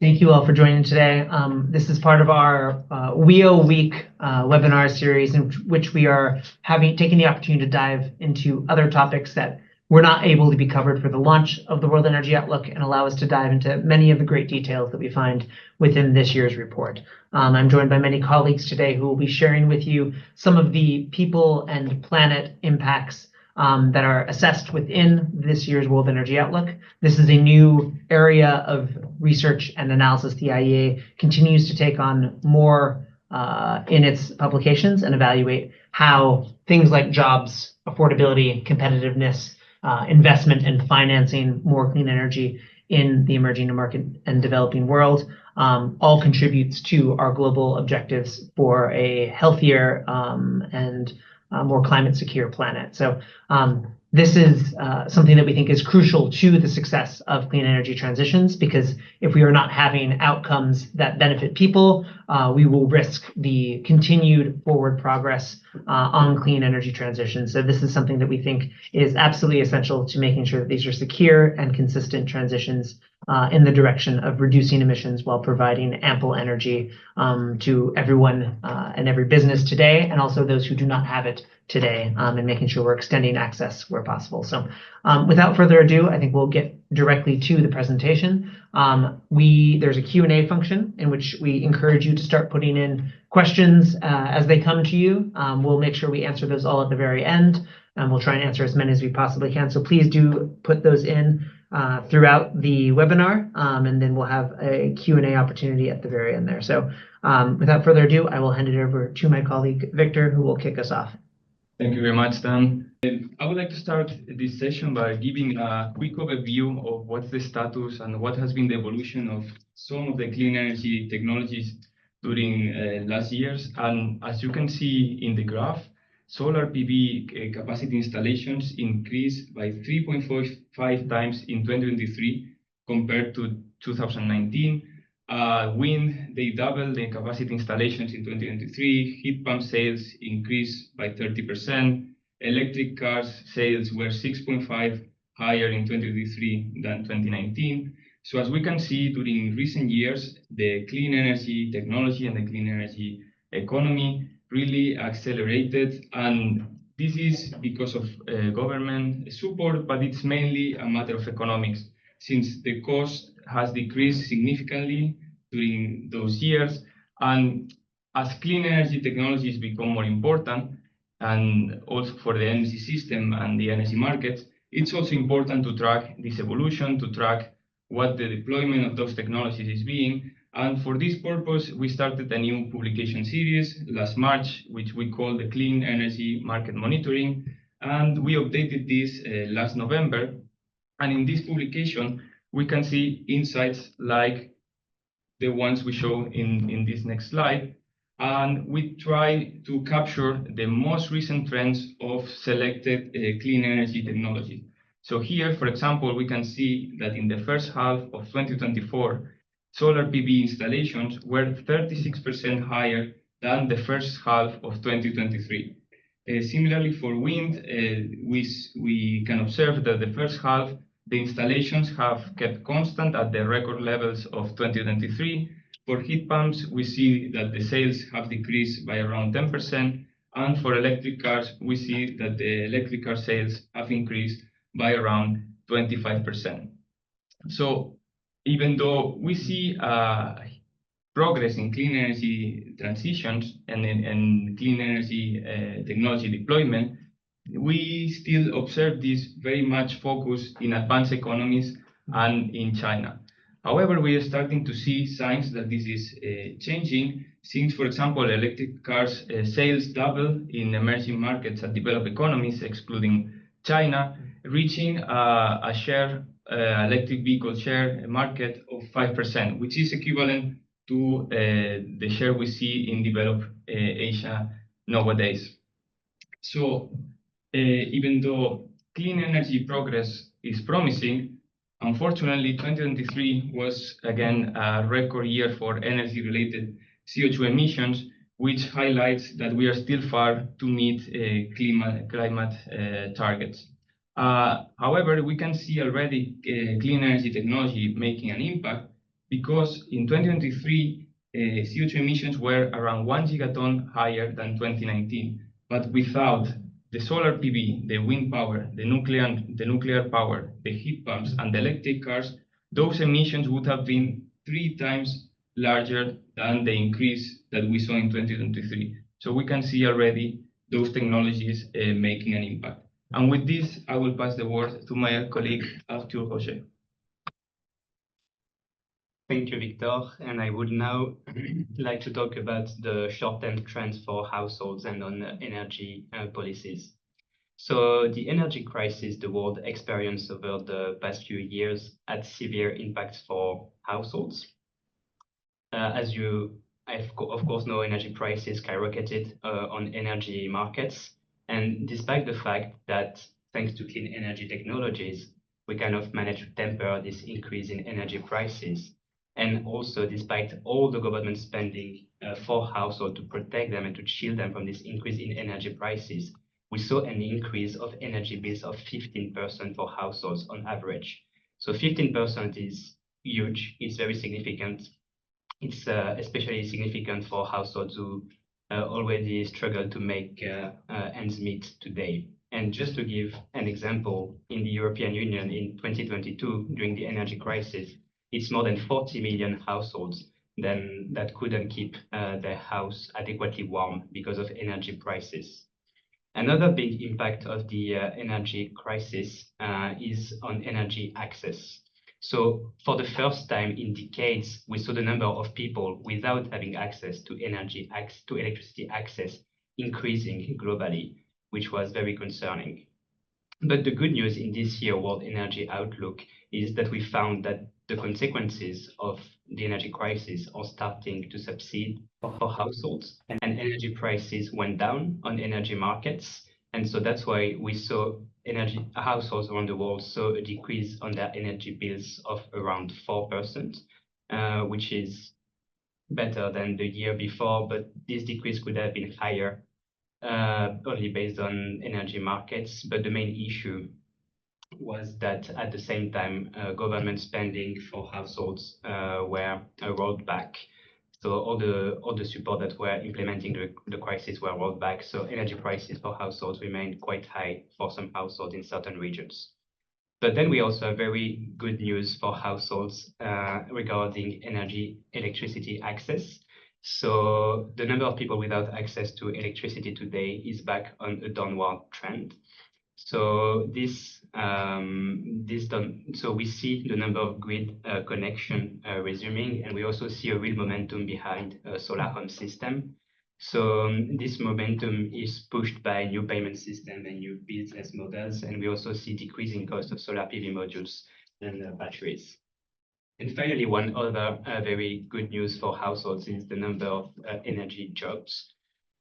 Thank you all for joining today. This is part of our WEO Week webinar series, in which we are taking the opportunity to dive into other topics that were not able to be covered for the launch of the World Energy Outlook, and allow us to dive into many of the great details that we find within this year's report. I'm joined by many colleagues today who will be sharing with you some of the people and planet impacts that are assessed within this year's World Energy Outlook. This is a new area of research and analysis. The IEA continues to take on more in its publications and evaluate how things like jobs, affordability, competitiveness, investment, and financing more clean energy in the emerging market and developing world all contributes to our global objectives for a healthier and more climate secure planet. So this is something that we think is crucial to the success of clean energy transitions, because if we are not having outcomes that benefit people, we will risk the continued forward progress on clean energy transitions. So this is something that we think is absolutely essential to making sure that these are secure and consistent transitions in the direction of reducing emissions while providing ample energy to everyone and every business today, and also those who do not have it today, and making sure we're extending access where possible. So without further ado, I think we'll get directly to the presentation. There's a Q&A function in which we encourage you to start putting in questions as they come to you. We'll make sure we answer those all at the very end, and we'll try and answer as many as we possibly can. So please do put those in throughout the webinar, and then we'll have a Q&A opportunity at the very end there. So without further ado, I will hand it over to my colleague Victor, who will kick us off. Thank you very much, Dan. I would like to start this session by giving a quick overview of what's the status and what has been the evolution of some of the clean energy technologies during last years. And as you can see in the graph, solar PV capacity installations increased by 3.45 times in 2023 compared to 2019. Wind, they doubled the capacity installations in 2023. Heat pump sales increased by 30%. Electric cars sales were 6.5 higher in 2023 than 2019. So as we can see, during recent years, the clean energy technology and the clean energy economy really accelerated. And this is because of government support, but it's mainly a matter of economics, since the cost has decreased significantly during those years. And as clean energy technologies become more important, and also for the energy system and the energy markets, it's also important to track this evolution, to track what the deployment of those technologies is being. And for this purpose, we started a new publication series last March, which we call the Clean Energy Market Monitoring. And we updated this last November. And in this publication, we can see insights like the ones we show in this next slide. And we try to capture the most recent trends of selected clean energy technology. So here, for example, we can see that in the first half of 2024, solar PV installations were 36% higher than the first half of 2023. Similarly, for wind, we can observe that the first half, the installations have kept constant at the record levels of 2023. For heat pumps, we see that the sales have decreased by around 10%. And for electric cars, we see that the electric car sales have increased by around 25%. So even though we see progress in clean energy transitions and clean energy technology deployment, we still observe this very much focused in advanced economies and in China. However, we are starting to see signs that this is changing, since, for example, electric cars sales double in emerging markets and developed economies, excluding China, reaching a share, electric vehicle share market of 5%, which is equivalent to the share we see in developed Asia nowadays. So even though clean energy progress is promising, unfortunately, 2023 was again a record year for energy-related CO2 emissions, which highlights that we are still far to meet climate targets. However, we can see already clean energy technology making an impact, because in 2023, CO2 emissions were around 1 gigaton higher than 2019. But without the solar PV, the wind power, the nuclear power, the heat pumps, and the electric cars, those emissions would have been 3 times larger than the increase that we saw in 2023. So we can see already those technologies making an impact. And with this, I will pass the word to my colleague, Arthur Roger. Thank you, Victor. And I would now like to talk about the short-term trends for households and on energy policies. So the energy crisis the world experienced over the past few years had severe impacts for households. As you, of course, know, energy prices skyrocketed on energy markets. And despite the fact that thanks to clean energy technologies, we kind of managed to temper this increase in energy prices. And also, despite all the government spending for households to protect them and to shield them from this increase in energy prices, we saw an increase of energy bills of 15% for households on average. So 15% is huge, it's very significant. It's especially significant for households who already struggle to make ends meet today. And just to give an example, in the European Union in 2022, during the energy crisis, it's more than 40 million households that couldn't keep their house adequately warm because of energy prices. Another big impact of the energy crisis is on energy access. So for the first time in decades, we saw the number of people without having access to electricity access increasing globally, which was very concerning. But the good news in this year World Energy Outlook is that we found that the consequences of the energy crisis are starting to subside for households, and energy prices went down on energy markets. And so that's why we saw energy households around the world saw a decrease on their energy bills of around 4%, which is better than the year before, but this decrease could have been higher, only based on energy markets. But the main issue was that at the same time, government spending for households were rolled back. So all the support that were implementing the crisis were rolled back. So energy prices for households remained quite high for some households in certain regions. But then we also have very good news for households regarding electricity access. So the number of people without access to electricity today is back on a downward trend. So so we see the number of grid connection resuming, and we also see a real momentum behind a solar home system. So this momentum is pushed by new payment system and new business models, and we also see decreasing cost of solar PV modules and batteries. And finally, one other very good news for households is the number of energy jobs.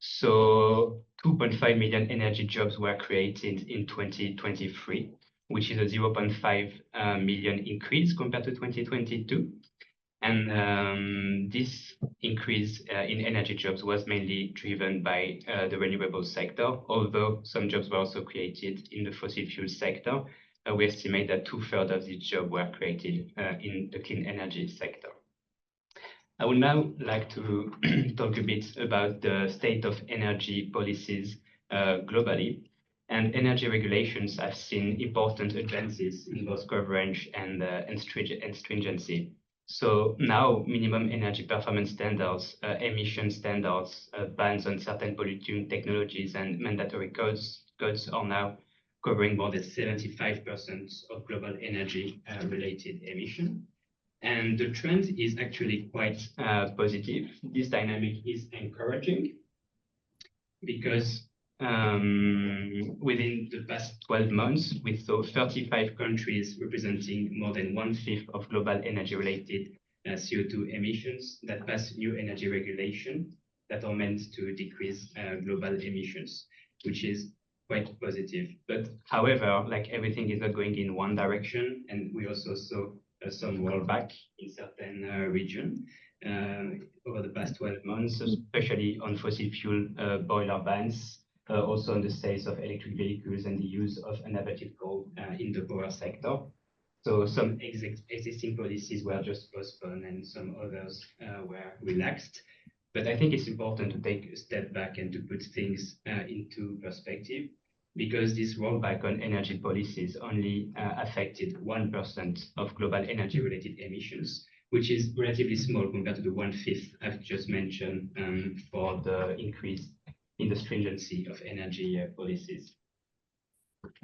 So 2.5 million energy jobs were created in 2023, which is a 0.5 million increase compared to 2022. And this increase in energy jobs was mainly driven by the renewable sector, although some jobs were also created in the fossil fuel sector. We estimate that 2/3 of these jobs were created in the clean energy sector. I would now like to talk a bit about the state of energy policies globally. And energy regulations have seen important advances in both coverage and stringency. So now minimum energy performance standards, emission standards, bans on certain polluting technologies, and mandatory codes are now covering more than 75% of global energy related emission. And the trend is actually quite positive. This dynamic is encouraging because within the past 12 months, we saw 35 countries representing more than 1/5 of global energy-related CO2 emissions that pass new energy regulation that are meant to decrease global emissions, which is quite positive. But however, like everything is not going in one direction, and we also saw some rollback in certain regions over the past 12 months, especially on fossil fuel boiler bans, also on the sales of electric vehicles and the use of unabated coal in the power sector. So some existing policies were just postponed and some others were relaxed. But I think it's important to take a step back and to put things into perspective, because this rollback on energy policies only affected 1% of global energy-related emissions, which is relatively small compared to the 1/5 I've just mentioned for the increase in the stringency of energy policies.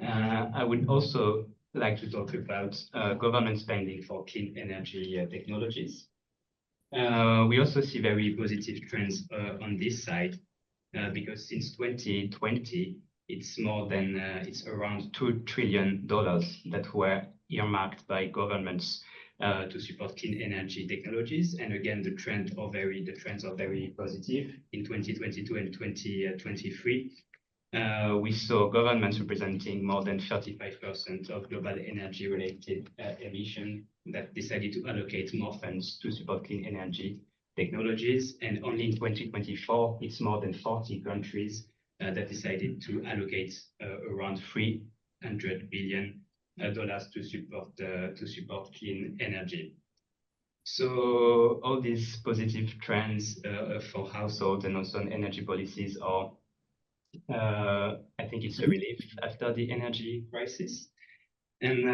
I would also like to talk about government spending for clean energy technologies. We also see very positive trends on this side because since 2020, it's around $2 trillion that were earmarked by governments to support clean energy technologies. And again, the trends are very positive in 2022 and 2023. We saw governments representing more than 35% of global energy-related emission that decided to allocate more funds to support clean energy technologies. And only in 2024, it's more than 40 countries that decided to allocate around $300 billion to support clean energy. So all these positive trends for households and also on energy policies are I think it's a relief after the energy crisis. And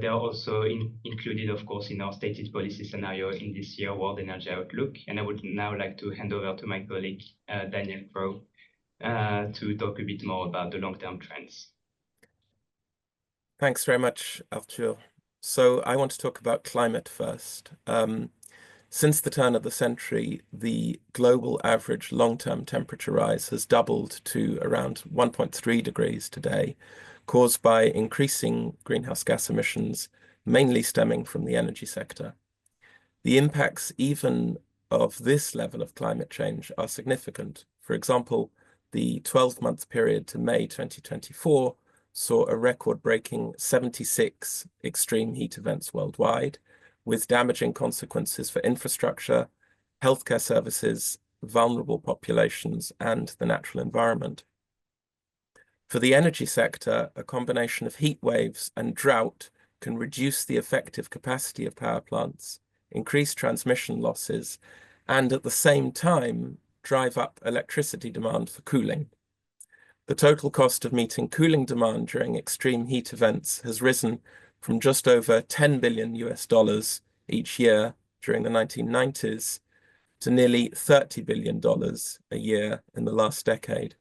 they are also included, of course, in our stated policy scenario in this year World Energy Outlook. And I would now like to hand over to my colleague, Daniel Crowe, to talk a bit more about the long-term trends. Thanks very much, Arthur. So I want to talk about climate first. Since the turn of the century, the global average long-term temperature rise has doubled to around 1.3 degrees today, caused by increasing greenhouse gas emissions, mainly stemming from the energy sector. The impacts even of this level of climate change are significant. For example, the 12-month period to May 2024 saw a record-breaking 76 extreme heat events worldwide, with damaging consequences for infrastructure, healthcare services, vulnerable populations, and the natural environment. For the energy sector, a combination of heat waves and drought can reduce the effective capacity of power plants, increase transmission losses, and at the same time, drive up electricity demand for cooling. The total cost of meeting cooling demand during extreme heat events has risen from just over $10 billion each year during the 1990s to nearly $30 billion a year in the last decade.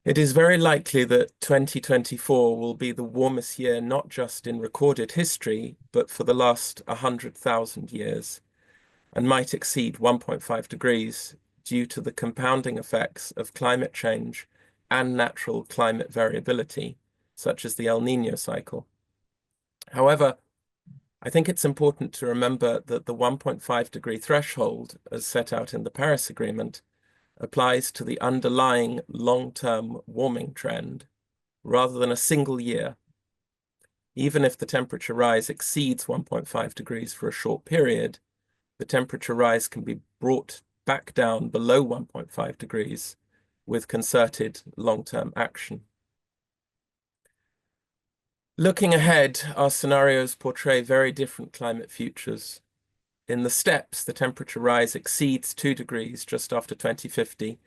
It is very likely that 2024 will be the warmest year not just in recorded history, but for the last 100,000 years, and might exceed 1.5 degrees due to the compounding effects of climate change and natural climate variability, such as the El Niño cycle. However, I think it's important to remember that the 1.5 degree threshold, as set out in the Paris Agreement, applies to the underlying long-term warming trend rather than a single year. Even if the temperature rise exceeds 1.5 degrees for a short period, the temperature rise can be brought back down below 1.5 degrees with concerted long-term action. Looking ahead, our scenarios portray very different climate futures. In the steppes, the temperature rise exceeds 2 degrees just after 2050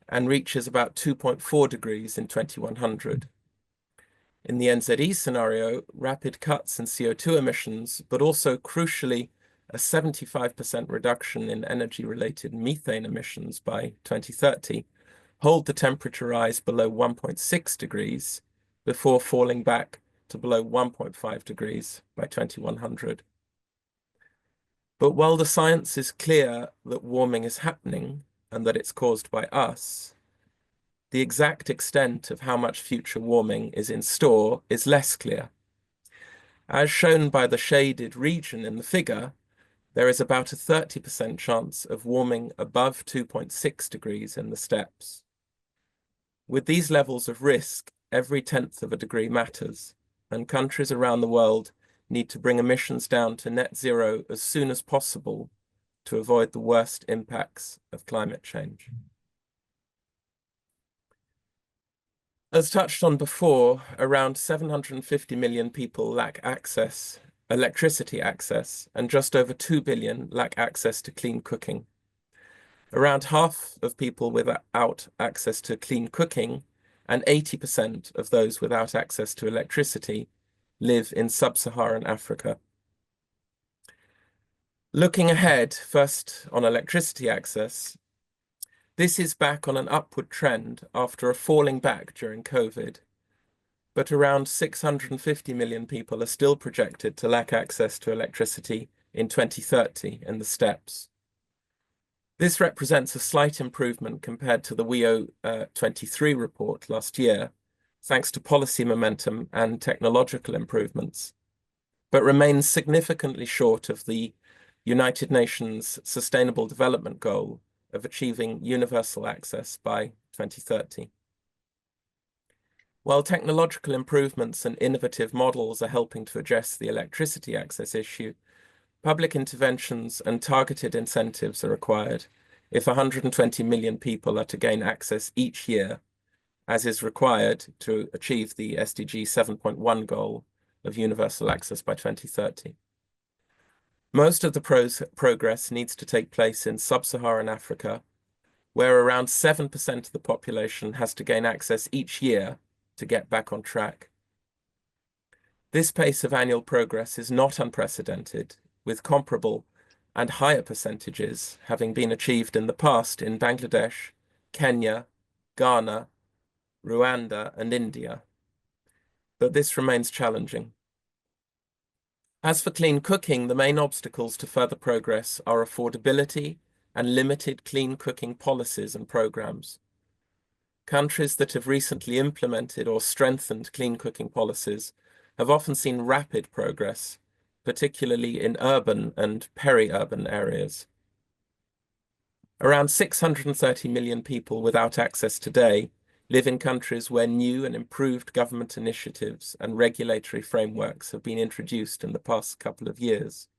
and reaches about 2.4 degrees in 2100. In the NZE scenario, rapid cuts in CO2 emissions, but also crucially, a 75% reduction in energy-related methane emissions by 2030, hold the temperature rise below 1.6 degrees before falling back to below 1.5 degrees by 2100. But while the science is clear that warming is happening and that it's caused by us, the exact extent of how much future warming is in store is less clear. As shown by the shaded region in the figure, there is about a 30% chance of warming above 2.6 degrees in the steppes. With these levels of risk, every 1/10 of a degree matters, and countries around the world need to bring emissions down to net zero as soon as possible to avoid the worst impacts of climate change. As touched on before, around 750 million people lack electricity access, and just over 2 billion lack access to clean cooking. Around half of people without access to clean cooking and 80% of those without access to electricity live in sub-Saharan Africa. Looking ahead, first on electricity access, this is back on an upward trend after a falling back during COVID, but around 650 million people are still projected to lack access to electricity in 2030 in the steppes. This represents a slight improvement compared to the WEO23 report last year, thanks to policy momentum and technological improvements, but remains significantly short of the United Nations Sustainable Development Goal of achieving universal access by 2030. While technological improvements and innovative models are helping to address the electricity access issue, public interventions and targeted incentives are required if 120 million people are to gain access each year, as is required to achieve the SDG 7.1 goal of universal access by 2030. Most of the progress needs to take place in sub-Saharan Africa, where around 7% of the population has to gain access each year to get back on track. This pace of annual progress is not unprecedented, with comparable and higher percentages having been achieved in the past in Bangladesh, Kenya, Ghana, Rwanda, and India. But this remains challenging. As for clean cooking, the main obstacles to further progress are affordability and limited clean cooking policies and programs. Countries that have recently implemented or strengthened clean cooking policies have often seen rapid progress, particularly in urban and peri-urban areas. Around 630 million people without access today live in countries where new and improved government initiatives and regulatory frameworks have been introduced in the past couple of years.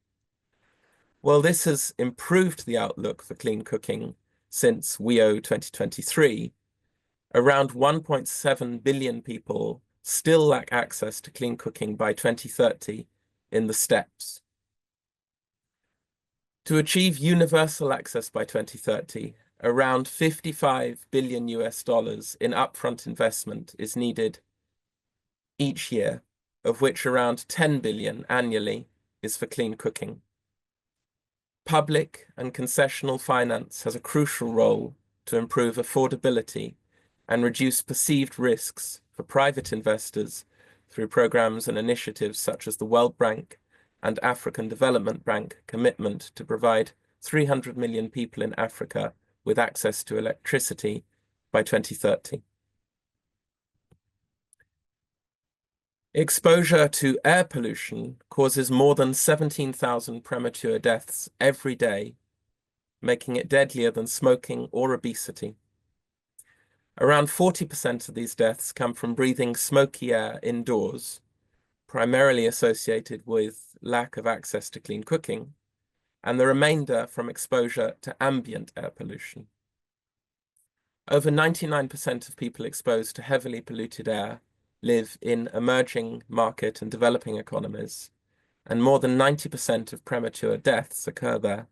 While this has improved the outlook for clean cooking since WEO 2023, around 1.7 billion people still lack access to clean cooking by 2030 in the steppes. To achieve universal access by 2030, around $55 billion in upfront investment is needed each year, of which around 10 billion annually is for clean cooking. Public and concessional finance has a crucial role to improve affordability and reduce perceived risks for private investors through programs and initiatives such as the World Bank and African Development Bank commitment to provide 300 million people in Africa with access to electricity by 2030. Exposure to air pollution causes more than 17,000 premature deaths every day, making it deadlier than smoking or obesity. Around 40% of these deaths come from breathing smoky air indoors, primarily associated with lack of access to clean cooking, and the remainder from exposure to ambient air pollution. Over 99% of people exposed to heavily polluted air live in emerging market and developing economies, and more than 90% of premature deaths occur there.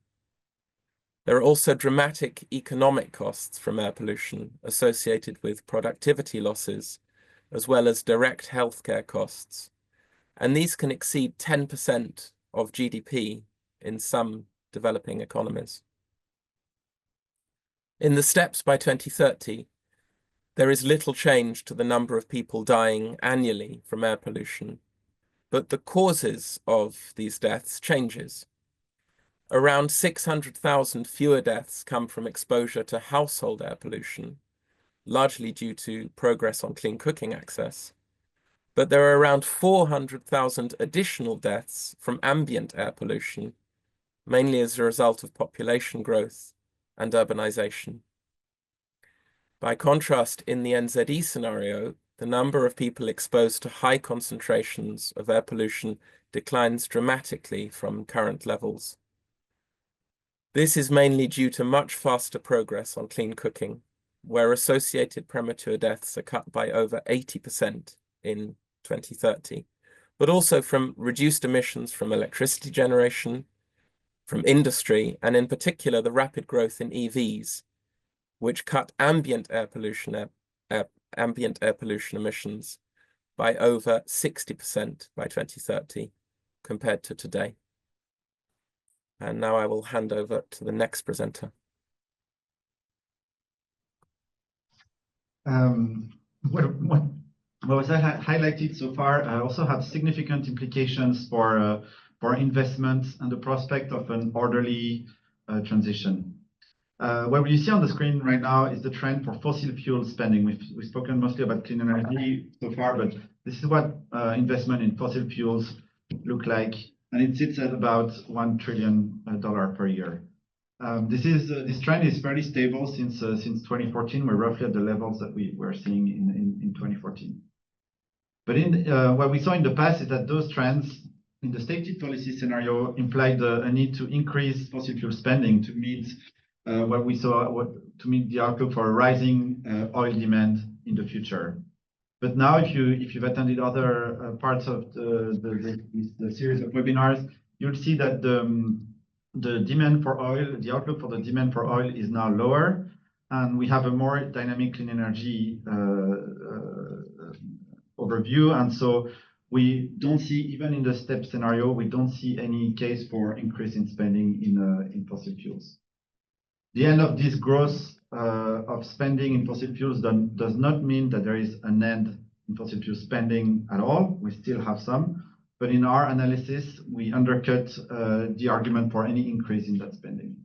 There are also dramatic economic costs from air pollution associated with productivity losses, as well as direct healthcare costs, and these can exceed 10% of GDP in some developing economies. In the steppes by 2030, there is little change to the number of people dying annually from air pollution, but the causes of these deaths changes. Around 600,000 fewer deaths come from exposure to household air pollution, largely due to progress on clean cooking access, but there are around 400,000 additional deaths from ambient air pollution, mainly as a result of population growth and urbanization. By contrast, in the NZE scenario, the number of people exposed to high concentrations of air pollution declines dramatically from current levels. This is mainly due to much faster progress on clean cooking, where associated premature deaths are cut by over 80% in 2030, but also from reduced emissions from electricity generation, from industry, and in particular the rapid growth in EVs, which cut ambient air pollution emissions by over 60% by 2030 compared to today. And now I will hand over to the next presenter. What was highlighted so far also have significant implications for investments and the prospect of an orderly transition. What you see on the screen right now is the trend for fossil fuel spending. We've spoken mostly about clean energy so far, but this is what investment in fossil fuels look like, and it sits at about $1 trillion per year. This trend is fairly stable since 2014. We're roughly at the levels that we were seeing in 2014. But what we saw in the past is that those trends in the stated policy scenario implied a need to increase fossil fuel spending to meet to meet the outlook for a rising oil demand in the future. But now, if you've attended other parts of the series of webinars, you'll see that the demand for oil, the outlook for the demand for oil is now lower, and we have a more dynamic clean energy overview. And so we don't see, even in the STEP scenario, we don't see any case for increase in spending in fossil fuels. The end of this growth of spending in fossil fuels does not mean that there is an end in fossil fuel spending at all. We still have some. But in our analysis, we undercut the argument for any increase in that spending.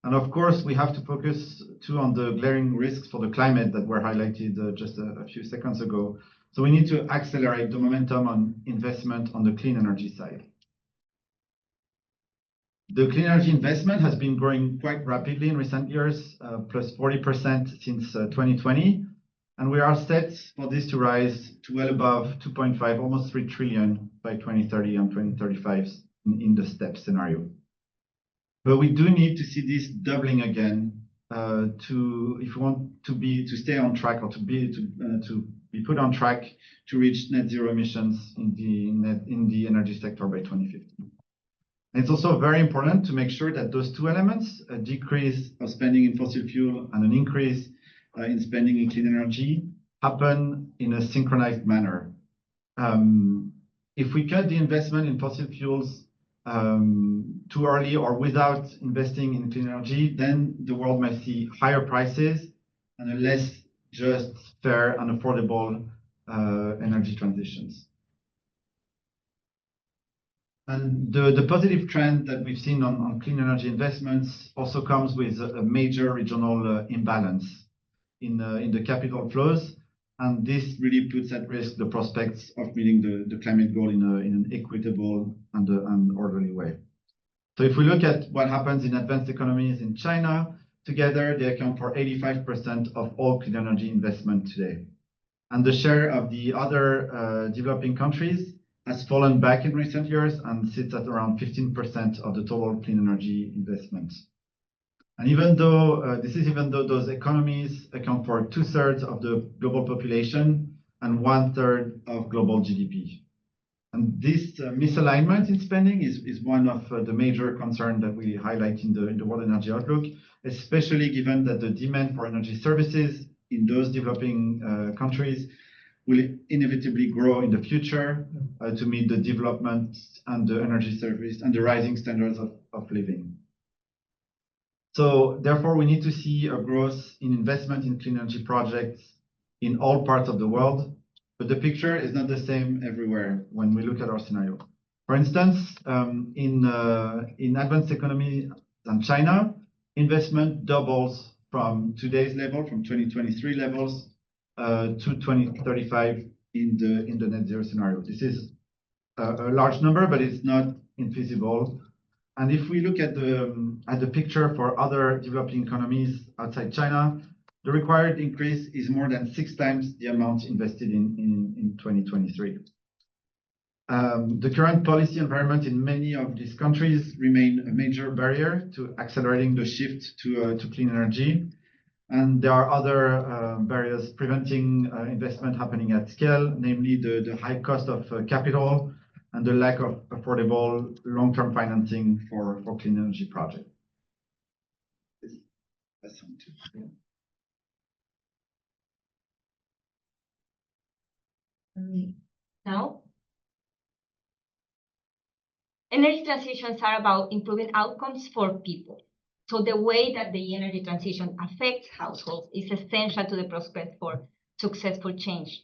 And of course, we have to focus too on the glaring risks for the climate that were highlighted just a few seconds ago. So we need to accelerate the momentum on investment on the clean energy side. The clean energy investment has been growing quite rapidly in recent years, plus 40% since 2020. And we are set for this to rise to well above 2.5, almost 3 trillion by 2030 and 2035 in the STEP scenario. But we do need to see this doubling again if we want to stay on track or to be put on track to reach net zero emissions in the energy sector by 2050. And it's also very important to make sure that those two elements, a decrease of spending in fossil fuel and an increase in spending in clean energy, happen in a synchronized manner. If we cut the investment in fossil fuels too early or without investing in clean energy, then the world might see higher prices and a less just, fair, and affordable energy transitions. And the positive trend that we've seen on clean energy investments also comes with a major regional imbalance in the capital flows. And this really puts at risk the prospects of meeting the climate goal in an equitable and orderly way. So if we look at what happens in advanced economies in China, together they account for 85% of all clean energy investment today. And the share of the other developing countries has fallen back in recent years and sits at around 15% of the total clean energy investment. And even though those economies account for 2/3 of the global population and 1/3 of global GDP. And this misalignment in spending is one of the major concerns that we highlight in the World Energy Outlook, especially given that the demand for energy services in those developing countries will inevitably grow in the future to meet the development and the energy service and the rising standards of living. So therefore, we need to see a growth in investment in clean energy projects in all parts of the world, but the picture is not the same everywhere when we look at our scenario. For instance, in advanced economies and China, investment doubles from today's level, from 2023 levels, to 2035 in the net zero scenario. This is a large number, but it's not infeasible. And if we look at the picture for other developing economies outside China, the required increase is more than 6 times the amount invested in 2023. The current policy environment in many of these countries remain a major barrier to accelerating the shift to clean energy. And there are other barriers preventing investment happening at scale, namely the high cost of capital and the lack of affordable long-term financing for clean energy projects. Now, energy transitions are about improving outcomes for people. So the way that the energy transition affects households is essential to the prospect for successful change.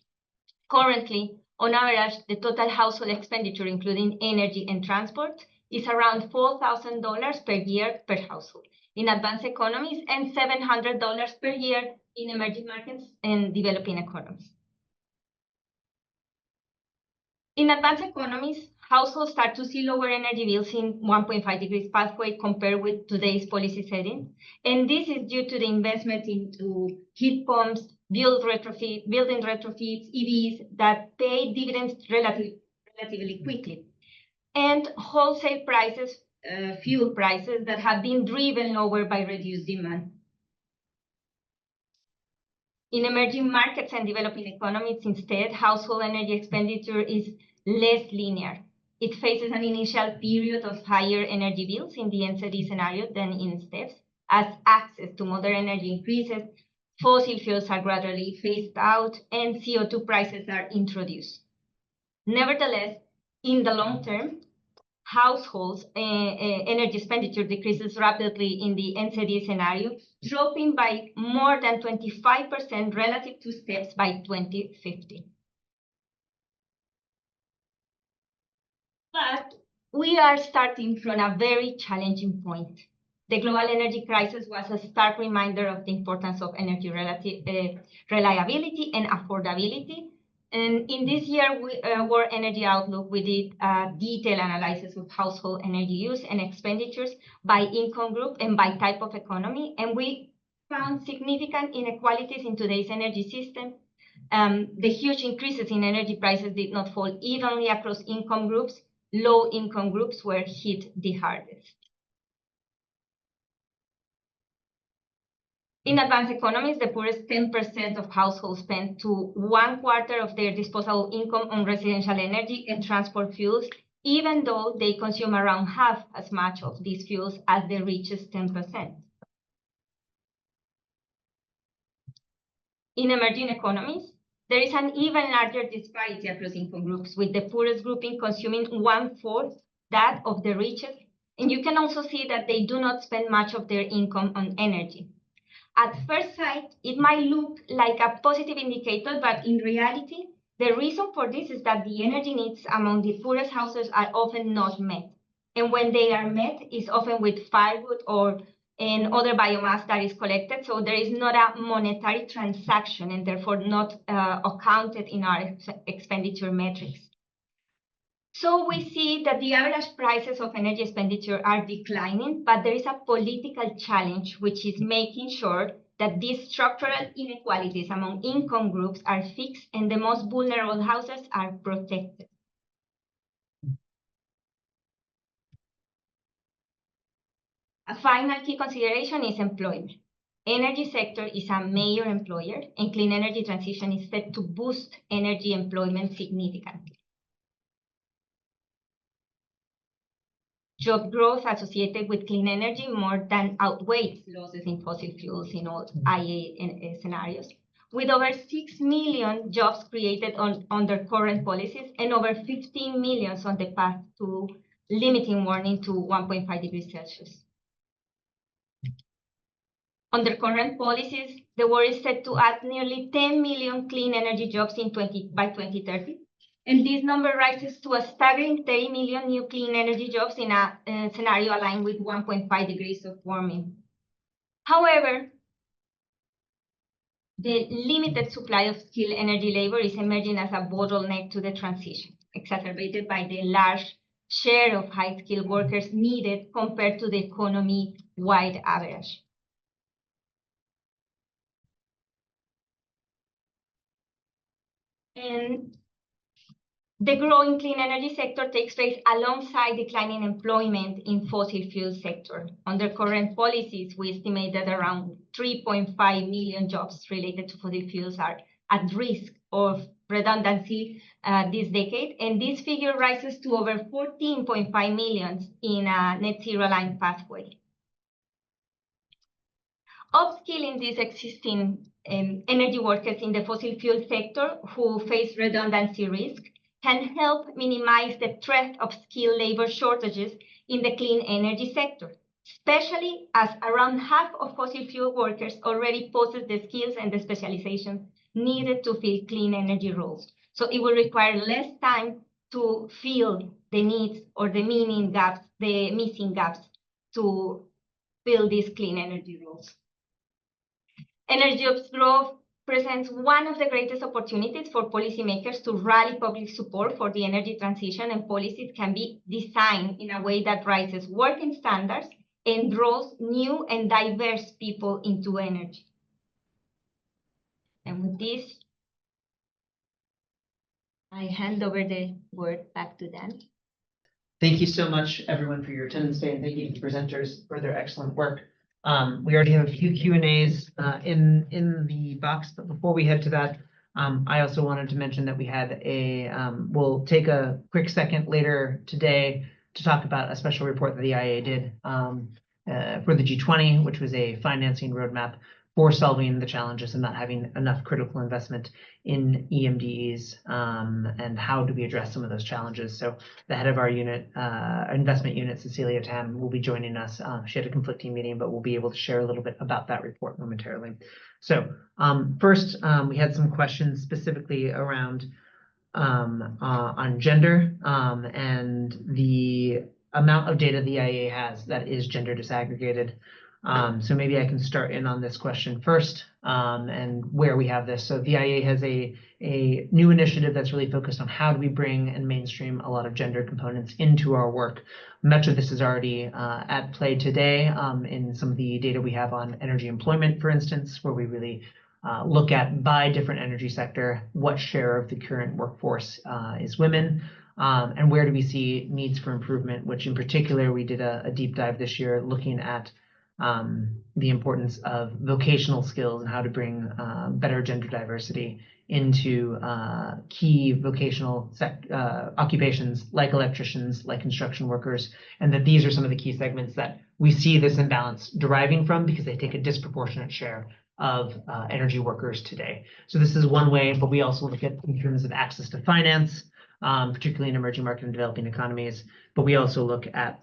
Currently, on average, the total household expenditure, including energy and transport, is around $4,000 per year per household in advanced economies and $700 per year in emerging markets and developing economies. In advanced economies, households start to see lower energy bills in 1.5 degrees pathway compared with today's policy setting. And this is due to the investment into heat pumps, building retrofits, EVs that pay dividends relatively quickly. And wholesale prices, fuel prices that have been driven lower by reduced demand. In emerging markets and developing economies, instead, household energy expenditure is less linear. It faces an initial period of higher energy bills in the NZD scenario than in steps. As access to modern energy increases, fossil fuels are gradually phased out and CO2 prices are introduced. Nevertheless, in the long term, households' energy expenditure decreases rapidly in the NZD scenario, dropping by more than 25% relative to steps by 2050. But we are starting from a very challenging point. The global energy crisis was a stark reminder of the importance of energy reliability and affordability. And in this year, World Energy Outlook, we did a detailed analysis of household energy use and expenditures by income group and by type of economy. And we found significant inequalities in today's energy system. The huge increases in energy prices did not fall evenly across income groups. Low income groups were hit the hardest. In advanced economies, the poorest 10% of households spend to 1/4 of their disposable income on residential energy and transport fuels, even though they consume around half as much of these fuels as the richest 10%. In emerging economies, there is an even larger disparity across income groups, with the poorest grouping consuming 1/4 that of the richest. And you can also see that they do not spend much of their income on energy. At first sight, it might look like a positive indicator, but in reality, the reason for this is that the energy needs among the poorest households are often not met. And when they are met, it's often with firewood or and other biomass that is collected. So there is not a monetary transaction and therefore not accounted in our expenditure metrics. So we see that the average prices of energy expenditure are declining, but there is a political challenge, which is making sure that these structural inequalities among income groups are fixed and the most vulnerable households are protected. A final key consideration is employment. Energy sector is a major employer, and clean energy transition is set to boost energy employment significantly. Job growth associated with clean energy more than outweighs losses in fossil fuels in all IA scenarios, with over 6 million jobs created under current policies and over 15 million on the path to limiting warming to 1.5 degrees Celsius. Under current policies, the world is set to add nearly 10 million clean energy jobs by 2030. And this number rises to a staggering 30 million new clean energy jobs in a scenario aligned with 1.5 degrees of warming. However, the limited supply of skilled energy labor is emerging as a bottleneck to the transition, exacerbated by the large share of high-skilled workers needed compared to the economy-wide average. And The growing clean energy sector takes place alongside declining employment in fossil fuel sector. Under current policies, we estimate that around 3.5 million jobs related to fossil fuels are at risk of redundancy this decade, and this figure rises to over 14.5 million in a net zero line pathway. Upskilling these existing energy workers in the fossil fuel sector who face redundancy risk can help minimize the threat of skilled labor shortages in the clean energy sector, especially as around half of fossil fuel workers already possess the skills and the specialization needed to fill clean energy roles. So it will require less time to fill the needs or the missing gaps to fill these clean energy roles. Energy jobs growth presents one of the greatest opportunities for policymakers to rally public support for the energy transition, and policies can be designed in a way that raises working standards and draws new and diverse people into energy. And with this, I hand over the word back to Dan. Thank you so much, everyone, for your attendance today, and thank you to the presenters for their excellent work. We already have a few Q&As in the box, but before we head to that, I also wanted to mention that we had we'll take a quick second later today to talk about a special report that the IEA did for the G20, which was a financing roadmap for solving the challenges and not having enough critical investment in EMDs, and how do we address some of those challenges. So the head of our unit, investment unit, Cecilia Tam, will be joining us. She had a conflicting meeting, but we'll be able to share a little bit about that report momentarily. So first, we had some questions specifically around on gender and the amount of data the IEA has that is gender disaggregated. So maybe I can start in on this question first, and where we have this. So the IEA has a new initiative that's really focused on how do we bring and mainstream a lot of gender components into our work. Much of this is already at play today in some of the data we have on energy employment, for instance, where we really look at by different energy sector, what share of the current workforce is women, and where do we see needs for improvement, which in particular, we did a deep dive this year looking at the importance of vocational skills and how to bring better gender diversity into key vocational occupations like electricians, like construction workers, and that these are some of the key segments that we see this imbalance deriving from because they take a disproportionate share of energy workers today. So this is one way, but we also look at in terms of access to finance, particularly in emerging market and developing economies, but we also look at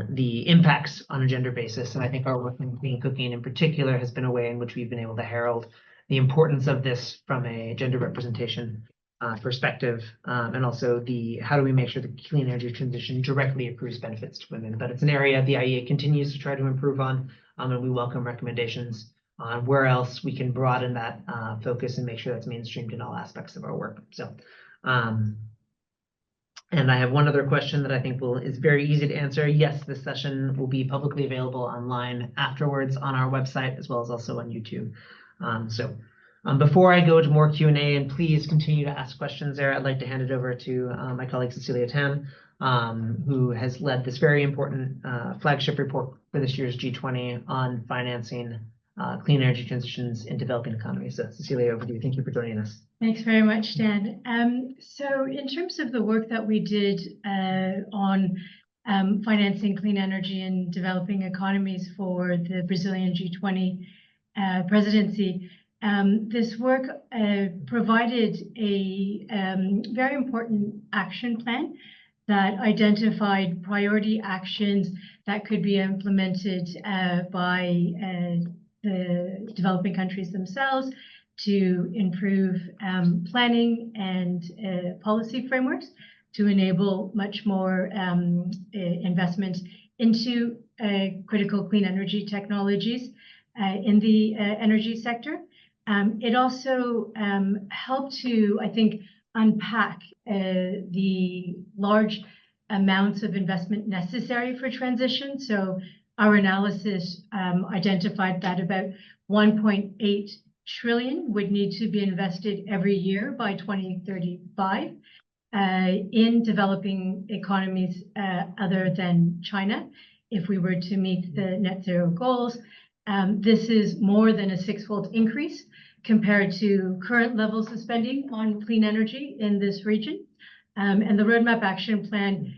the impacts on a gender basis. And I think our work in clean cooking in particular has been a way in which we've been able to herald the importance of this from a gender representation perspective, and also how do we make sure the clean energy transition directly accrues benefits to women. But it's an area the IEA continues to try to improve on, and we welcome recommendations on where else we can broaden that focus and make sure that's mainstreamed in all aspects of our work. So and I have one other question that I think is very easy to answer. Yes, this session will be publicly available online afterwards on our website, as well as also on YouTube. Before I go to more Q&A, and please continue to ask questions there, I'd like to hand it over to my colleague Cecilia Tam, who has led this very important flagship report for this year's G20 on financing clean energy transitions in developing economies. So Cecilia, over to you. Thank you for joining us. Thanks very much, Dan. So in terms of the work that we did on financing clean energy in developing economies for the Brazilian G20 presidency, this work provided a very important action plan that identified priority actions that could be implemented by the developing countries themselves to improve planning and policy frameworks to enable much more investment into critical clean energy technologies in the energy sector. It also helped to, I think, unpack the large amounts of investment necessary for transition. So our analysis identified that about 1.8 trillion would need to be invested every year by 2035 in developing economies other than China, if we were to meet the net zero goals. This is more than a six-fold increase compared to current levels of spending on clean energy in this region. And the Roadmap Action Plan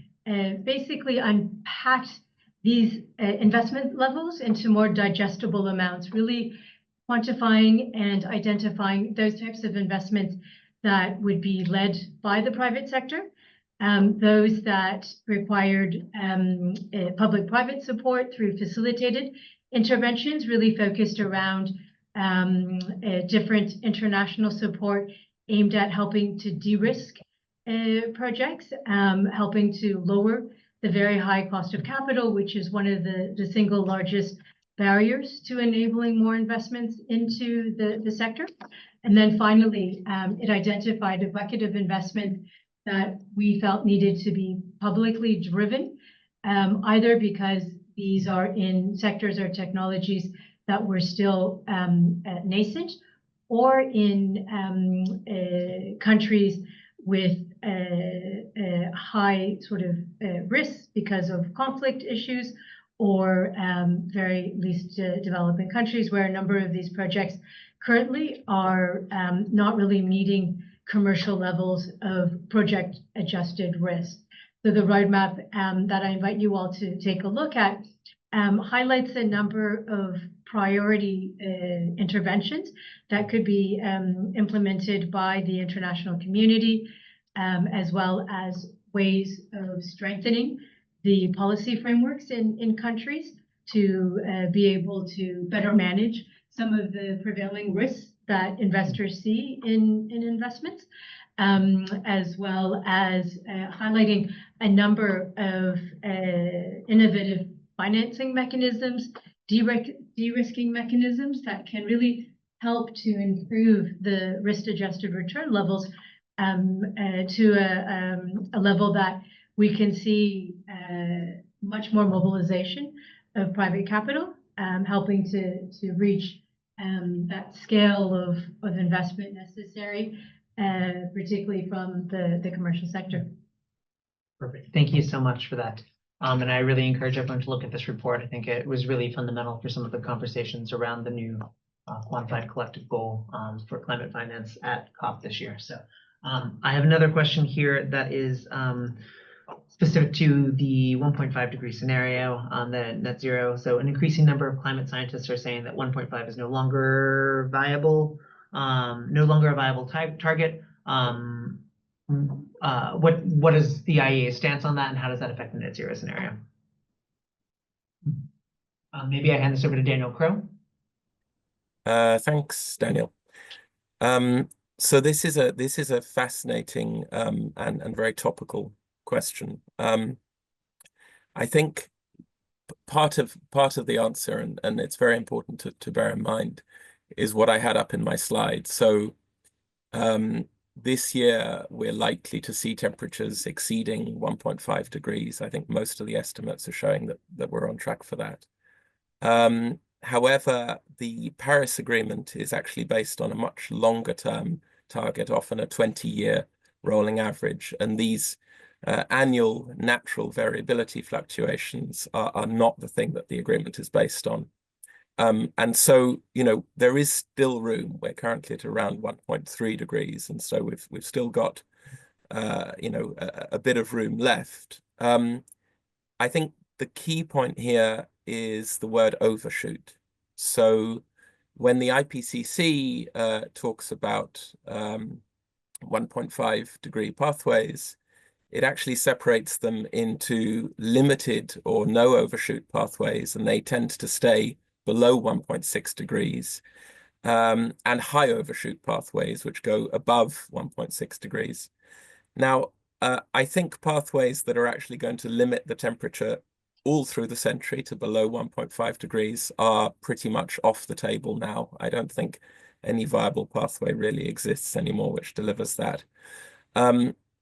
basically unpacked these investment levels into more digestible amounts, really quantifying and identifying those types of investments that would be led by the private sector, those that required public-private support through facilitated interventions, really focused around different international support aimed at helping to de-risk projects, helping to lower the very high cost of capital, which is one of the single largest barriers to enabling more investments into the sector. And then finally, it identified a bucket of investment that we felt needed to be publicly driven, either because these are in sectors or technologies that were still nascent, or in countries with high sort of risks because of conflict issues, or very least developing countries where a number of these projects currently are not really meeting commercial levels of project adjusted risk. So the roadmap that I invite you all to take a look at highlights a number of priority interventions that could be implemented by the international community, as well as ways of strengthening the policy frameworks in countries to be able to better manage some of the prevailing risks that investors see in investments, as well as highlighting a number of innovative financing mechanisms, de-risking mechanisms that can really help to improve the risk-adjusted return levels to a level that we can see much more mobilization of private capital, helping to reach that scale of investment necessary, particularly from the commercial sector. Perfect. Thank you so much for that. And I really encourage everyone to look at this report. I think it was really fundamental for some of the conversations around the new quantified collective goal for climate finance at COP this year. So I have another question here that is specific to the 1.5 degree scenario on the net zero. So an increasing number of climate scientists are saying that 1.5 is no longer viable, a viable target. What is the IEA's stance on that, and how does that affect the net zero scenario? Maybe I hand this over to Daniel Crow. Thanks, Daniel. So this is a fascinating and very topical question. I think part of the answer, and it's very important to bear in mind, is what I had up in my slide. So this year we're likely to see temperatures exceeding 1.5 degrees. I think most of the estimates are showing that we're on track for that. However, the Paris Agreement is actually based on a much longer term target, often a 20-year rolling average, and these annual natural variability fluctuations are not the thing that the agreement is based on. And so, you know, there is still room. We're currently at around 1.3 degrees, and so we've still got you know, a bit of room left. I think the key point here is the word overshoot. So when the IPCC talks about 1.5 degree pathways, it actually separates them into limited or no overshoot pathways, and they tend to stay below 1.6 degrees, and high overshoot pathways, which go above 1.6 degrees. Now, I think pathways that are actually going to limit the temperature all through the century to below 1.5 degrees are pretty much off the table now. I don't think any viable pathway really exists anymore which delivers that.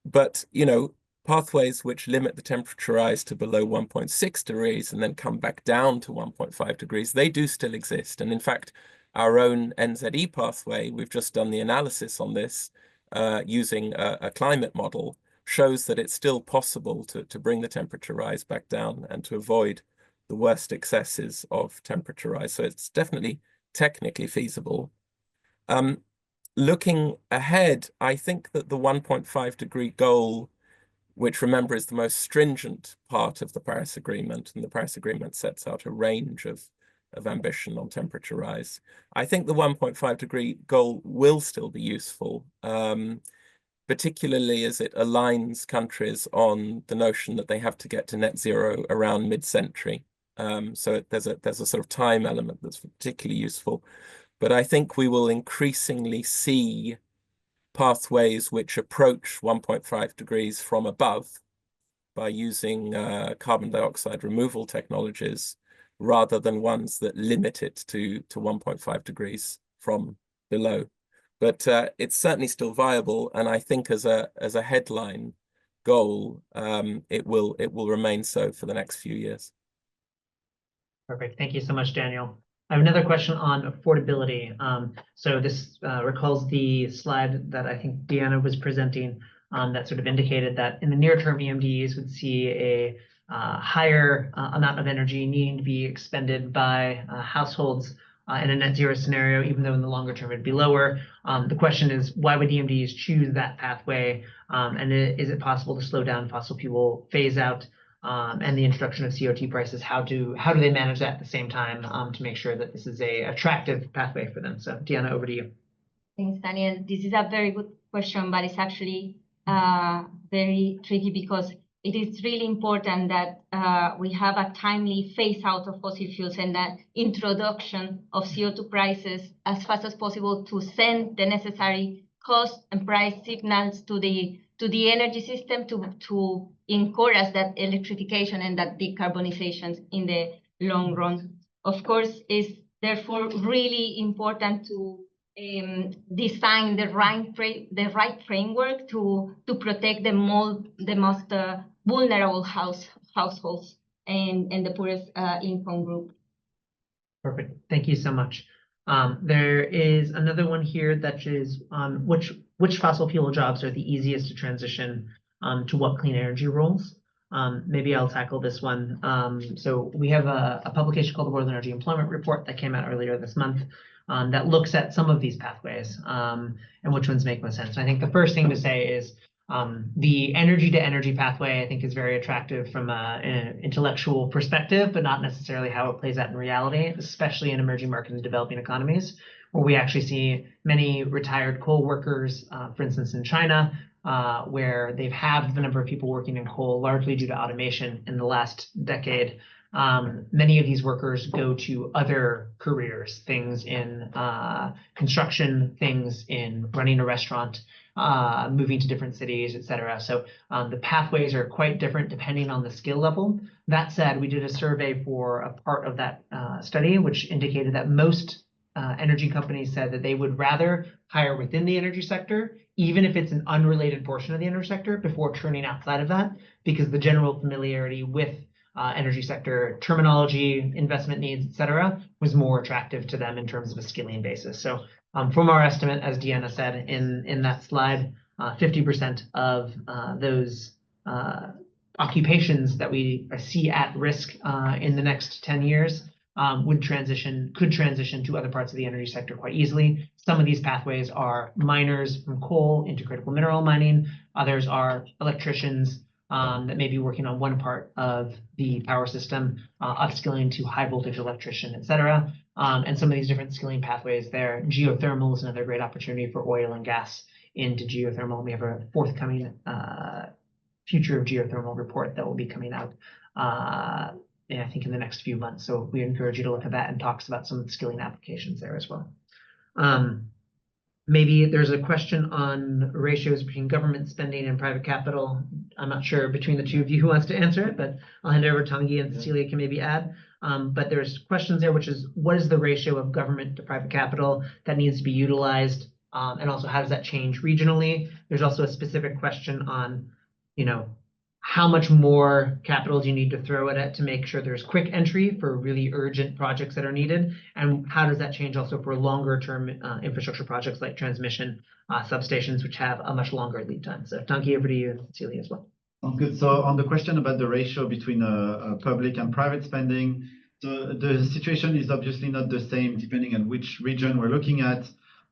But, you know, pathways which limit the temperature rise to below 1.6 degrees and then come back down to 1.5 degrees, they do still exist. And in fact, our own NZE pathway, we've just done the analysis on this using a climate model, shows that it's still possible to bring the temperature rise back down and to avoid the worst excesses of temperature rise. So it's definitely technically feasible. Looking ahead, I think that the 1.5 degree goal, which remember is the most stringent part of the Paris Agreement, and the Paris Agreement sets out a range of ambition on temperature rise. I think the 1.5 degree goal will still be useful, particularly as it aligns countries on the notion that they have to get to net zero around mid-century. So there's a sort of time element that's particularly useful. But I think we will increasingly see pathways which approach 1.5 degrees from above by using carbon dioxide removal technologies rather than ones that limit it to 1.5 degrees from below. But it's certainly still viable, and I think as a headline goal, it will remain so for the next few years. Perfect. Thank you so much, Daniel. I have another question on affordability. So this recalls the slide that I think Deanna was presenting that sort of indicated that in the near term, EMDs would see a higher amount of energy needing to be expended by households in a net zero scenario, even though in the longer term it'd be lower. The question is, why would EMDs choose that pathway? And is it possible to slow down fossil fuel phase out? And the introduction of CO2 prices, how do they manage that at the same time to make sure that this is a attractive pathway for them? So Deanna, over to you. Thanks, Daniel. This is a very good question, but it's actually very tricky because it is really important that we have a timely phase out of fossil fuels and that introduction of CO2 prices as fast as possible to send the necessary cost and price signals to the energy system to encourage that electrification and that decarbonization in the long run. Of course, it's therefore really important to design the right framework to protect the most vulnerable households and the poorest income group. Perfect. Thank you so much. There is another one here that is which fossil fuel jobs are the easiest to transition to what clean energy roles? Maybe I'll tackle this one. So we have a publication called the World Energy Employment Report that came out earlier this month that looks at some of these pathways and which ones make most sense. And I think the first thing to say is the energy to energy pathway, I think, is very attractive from an intellectual perspective, but not necessarily how it plays out in reality, especially in emerging markets and developing economies, where we actually see many retired coal workers, for instance, in China, where they've halved the number of people working in coal, largely due to automation in the last decade. Many of these workers go to other careers, things in construction, things in running a restaurant, moving to different cities, etc. So the pathways are quite different depending on the skill level. That said, we did a survey for a part of that study, which indicated that most energy companies said that they would rather hire within the energy sector, even if it's an unrelated portion of the energy sector, before turning outside of that, because the general familiarity with energy sector terminology, investment needs, etc., was more attractive to them in terms of a skilling basis. So from our estimate, as Deanna said in that slide, 50% of those occupations that we see at risk in the next 10 years could transition to other parts of the energy sector quite easily. Some of these pathways are miners from coal into critical mineral mining. Others are electricians that may be working on one part of the power system, upskilling to high voltage electrician, etc. And some of these different skilling pathways there. Geothermal is another great opportunity for oil and gas into geothermal. We have a forthcoming future of geothermal report that will be coming out, I think, in the next few months. So we encourage you to look at that and talks about some of the skilling applications there as well. Maybe there's a question on ratios between government spending and private capital. I'm not sure between the two of you who wants to answer it, but I'll hand it over to Tanguy, and Cecilia can maybe add. But there's questions there, which is, what is the ratio of government to private capital that needs to be utilized? And also, how does that change regionally? There's also a specific question on, how much more capital do you need to throw at it to make sure there's quick entry for really urgent projects that are needed? And how does that change also for longer term infrastructure projects like transmission substations, which have a much longer lead time? So Tanguy, over to you, Celia, as well. Good. So on the question about the ratio between public and private spending, so the situation is obviously not the same depending on which region we're looking at.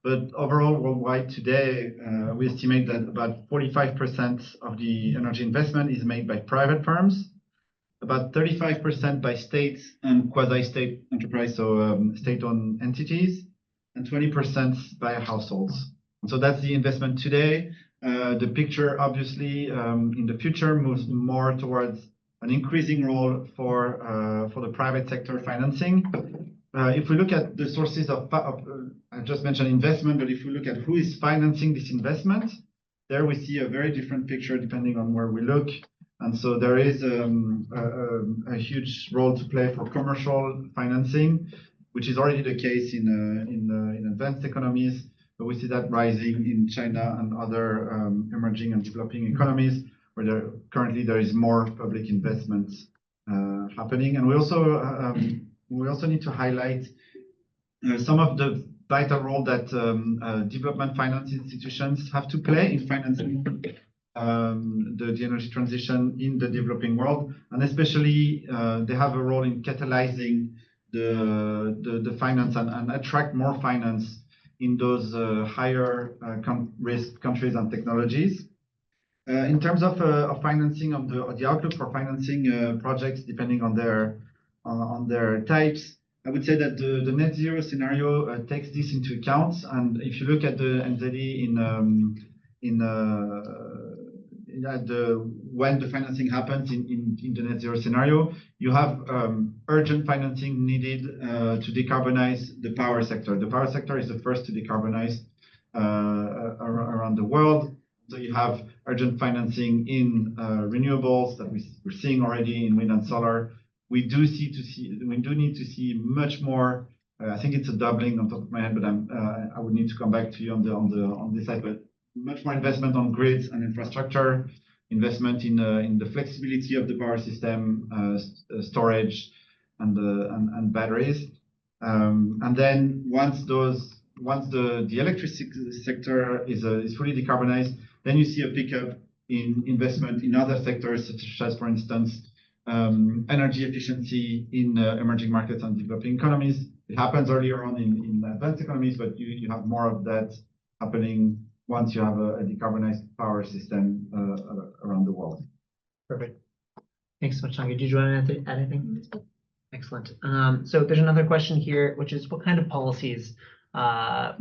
But overall, worldwide today, we estimate that about 45% of the energy investment is made by private firms, about 35% by states and quasi-state enterprise, so state-owned entities, and 20% by households. And so that's the investment today. The picture, obviously, in the future moves more towards an increasing role for the private sector financing. If we look at the sources of I just mentioned investment, but if we look at who is financing this investment, there we see a very different picture depending on where we look. And so there is a huge role to play for commercial financing, which is already the case in advanced economies. But we see that rising in China and other emerging and developing economies, where currently there is more public investment happening. And we also need to highlight some of the vital role that development finance institutions have to play in financing the energy transition in the developing world, and especially they have a role in catalyzing the finance and attract more finance in those higher risk countries and technologies. In terms of financing of the outlook for financing projects, depending on their types, I would say that the net zero scenario takes this into account. And if you look at the NZE when the financing happens in the net zero scenario, you have urgent financing needed to decarbonize the power sector. The power sector is the first to decarbonize around the world. So you have urgent financing in renewables that we're seeing already in wind and solar. We do need to see much more. I think it's a doubling on top of my head, but I would need to come back to you on this side. But much more investment on grids and infrastructure, investment in the flexibility of the power system, storage, and batteries. And then once the electricity sector is fully decarbonized, then you see a pickup in investment in other sectors, such as, for instance, energy efficiency in emerging markets and developing economies. It happens earlier on in advanced economies, but you have more of that happening once you have a decarbonized power system around the world. Perfect. Thanks so much, Tanguy. Did you want to add anything? Excellent. So there's another question here, which is what kind of policies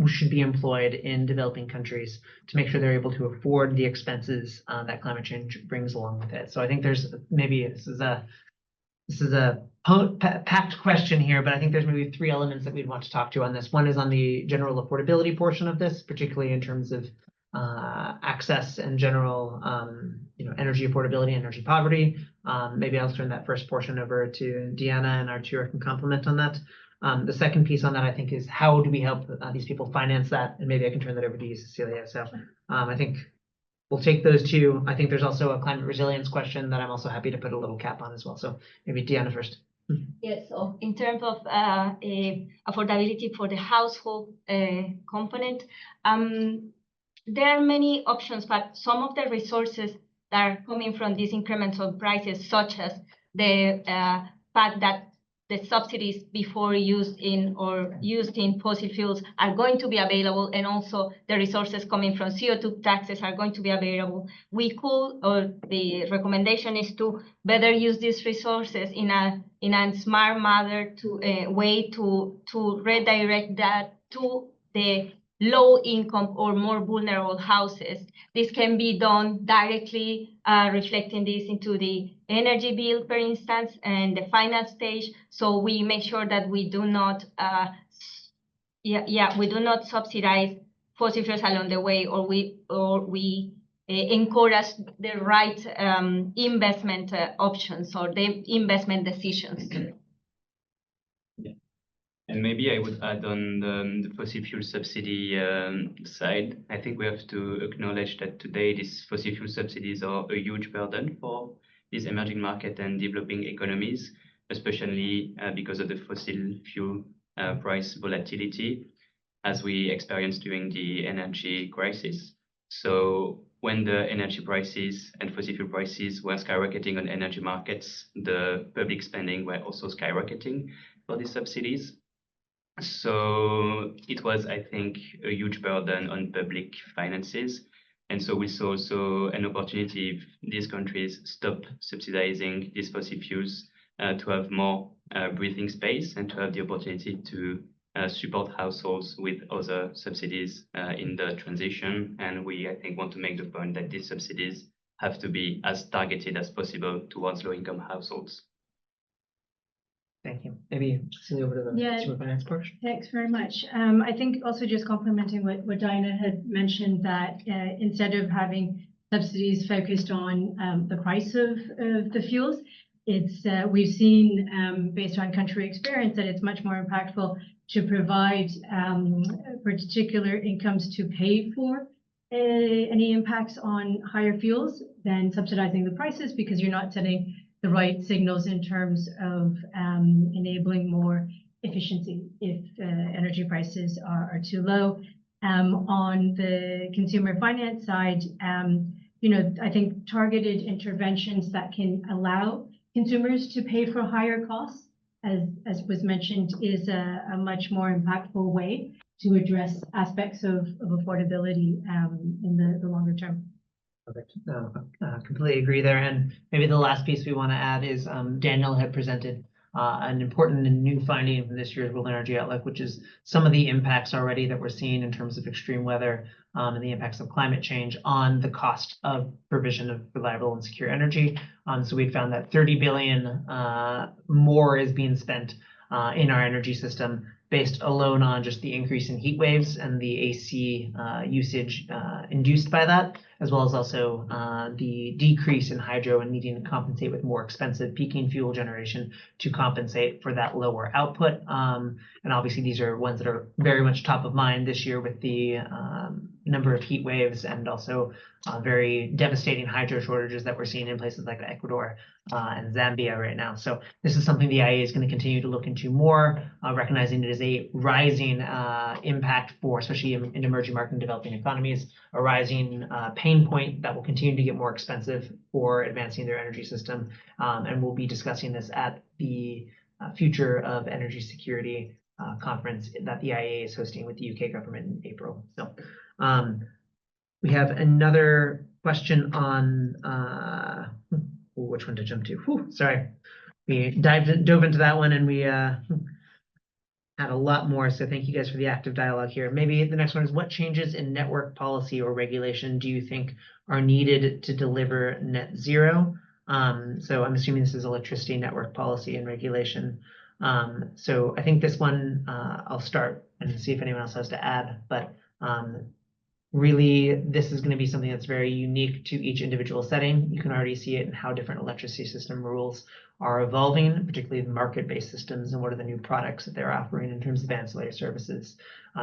should be employed in developing countries to make sure they're able to afford the expenses that climate change brings along with it. So I think there's maybe this is a packed question here, but I think there's maybe three elements that we'd want to talk to on this. One is on the general affordability portion of this, particularly in terms of access and general energy affordability, energy poverty. Maybe I'll turn that first portion over to Diana, and Arthur can complement on that. The second piece on that, I think, is how do we help these people finance that? And maybe I can turn that over to you, Cecilia. So I think we'll take those two. I think there's also a climate resilience question that I'm also happy to put a little cap on as well. So maybe Diana first. Yes, so in terms of affordability for the household component, there are many options, but some of the resources that are coming from these incremental prices, such as the fact that the subsidies before used in fossil fuels are going to be available, and also the resources coming from CO2 taxes are going to be available. The recommendation is to better use these resources in a smart manner way to redirect that to the low income or more vulnerable houses. This can be done directly, reflecting this into the energy bill, for instance, and the finance stage. So we make sure that we do not, subsidize fossil fuels along the way, or we encourage the right investment options or the investment decisions. And maybe I would add on the fossil fuel subsidy side. I think we have to acknowledge that today these fossil fuel subsidies are a huge burden for these emerging market and developing economies, especially because of the fossil fuel price volatility, as we experienced during the energy crisis. So when the energy prices and fossil fuel prices were skyrocketing on energy markets, the public spending were also skyrocketing for these subsidies. So it was, I think, a huge burden on public finances. And so we saw also an opportunity if these countries stop subsidizing these fossil fuels to have more breathing space and to have the opportunity to support households with other subsidies in the transition. And we, I think, want to make the point that these subsidies have to be as targeted as possible towards low-income households. Thank you. Maybe Cecilia, over to the consumer finance portion. Thanks very much. I think also just complementing what Diana had mentioned, that instead of having subsidies focused on the price of the fuels, it's we've seen based on country experience that it's much more impactful to provide particular incomes to pay for any impacts on higher fuels than subsidizing the prices, because you're not setting the right signals in terms of enabling more efficiency if energy prices are too low. On the consumer finance side, I think targeted interventions that can allow consumers to pay for higher costs, as was mentioned, is a much more impactful way to address aspects of affordability in the longer term. Perfect. Completely agree there. And maybe the last piece we want to add is Daniel had presented an important and new finding from this year's World Energy Outlook, which is some of the impacts already that we're seeing in terms of extreme weather and the impacts of climate change on the cost of provision of reliable and secure energy. So we found that 30 billion more is being spent in our energy system based alone on just the increase in heat waves and the AC usage induced by that, as well as also the decrease in hydro and needing to compensate with more expensive peaking fuel generation to compensate for that lower output. And obviously these are ones that are very much top of mind this year with the number of heat waves and also very devastating hydro shortages that we're seeing in places like Ecuador and Zambia right now. So this is something the IEA is going to continue to look into more, recognizing it is a rising impact for, especially in emerging market and developing economies, a rising pain point that will continue to get more expensive for advancing their energy system. And we'll be discussing this at the Future of Energy Security conference that the IEA is hosting with the UK government in April. So we have another question on which one to jump to? Sorry, we dove into that one and we had a lot more. So thank you guys for the active dialogue here. Maybe the next one is, what changes in network policy or regulation do you think are needed to deliver net zero? So I'm assuming this is electricity network policy and regulation. So I think this one I'll start and see if anyone else has to add, but really, this is going to be something that's very unique to each individual setting. You can already see it in how different electricity system rules are evolving, particularly the market-based systems, and what are the new products that they're offering in terms of ancillary services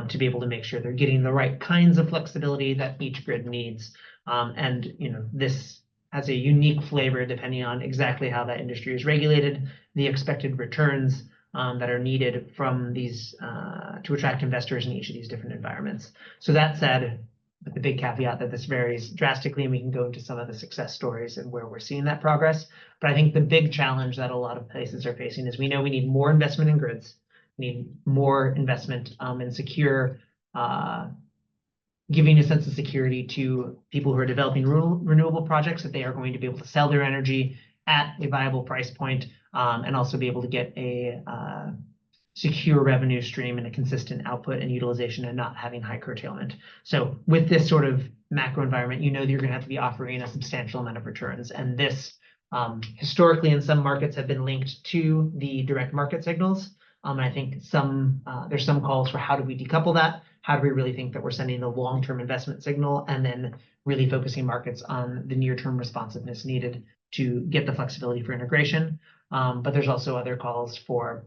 to be able to make sure they're getting the right kinds of flexibility that each grid needs. And this has a unique flavor depending on exactly how that industry is regulated, the expected returns that are needed from these to attract investors in each of these different environments. So that said, with the big caveat that this varies drastically, and we can go into some of the success stories and where we're seeing that progress. But I think the big challenge that a lot of places are facing is we know we need more investment in grids, we need more investment in secure, giving a sense of security to people who are developing renewable projects, that they are going to be able to sell their energy at a viable price point, and also be able to get a secure revenue stream and a consistent output and utilization and not having high curtailment. So with this sort of macro environment, that you're going to have to be offering a substantial amount of returns. And this historically in some markets have been linked to the direct market signals. And I think there's some calls for how do we decouple that? How do we really think that we're sending the long-term investment signal and then really focusing markets on the near-term responsiveness needed to get the flexibility for integration? But there's also other calls for